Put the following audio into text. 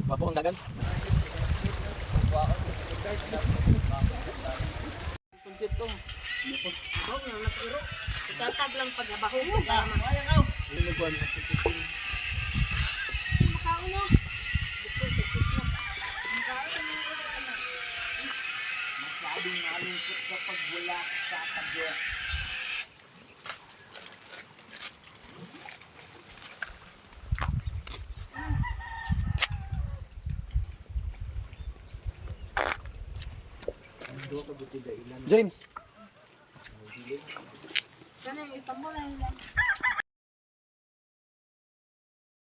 Bapo ang dagan. Punjit to. Ako nga mas iro. Itatag lang pagbabaho mo. Ayang aw. Ini ko ang Makaon no. Dito tesis na. masyadong nalungkot kapag wala sa tabi. James. Ganun, itamo lang lang.